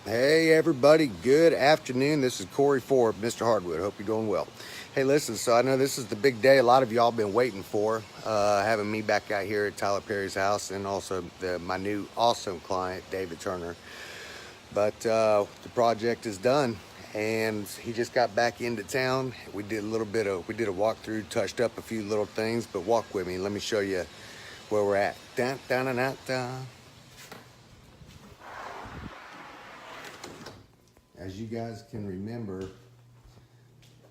Hey everybody, good afternoon. This is Corey Ford, Mr. Hardwood. Hope you're doing well. Hey, listen, so I know this is the big day a lot of y'all been waiting for, having me back out here at Tyler Perry's house, and also my new awesome client, David Turner. But the project is done, and he just got back into town. We did a walkthrough, touched up a few little things, but walk with me. Let me show you where we're at. Dun, dun, dun, dun, dun. As you guys can remember,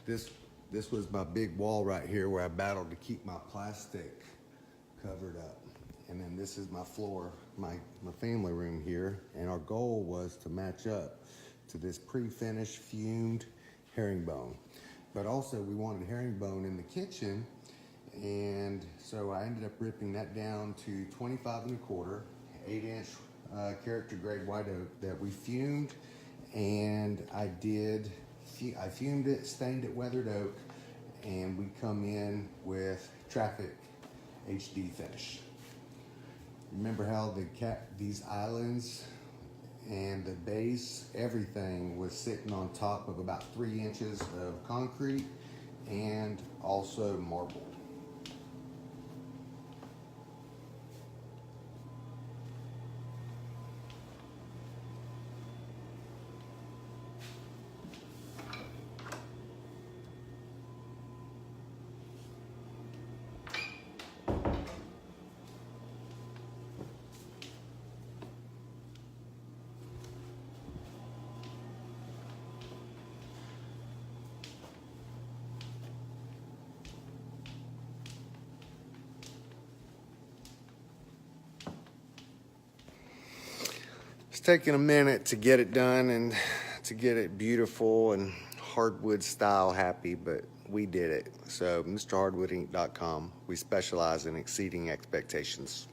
this was my big wall right here where I battled to keep my plastic covered up. And then this is my floor, my family room here. And our goal was to match up to this pre-finished fumed herringbone. But also we wanted herringbone in the kitchen. And so I ended up ripping that down to 25 1/4, 8-inch character grade white oak that we fumed. And I fumed it, stained it weathered oak, and we come in with traffic HD finish. Remember how these islands and the base, everything was sitting on top of about 3 inches of concrete and also marble. It's taking a minute to get it done and to get it beautiful and hardwood style happy, but we did it. So MrHardwoodInc.com, we specialize in exceeding expectations.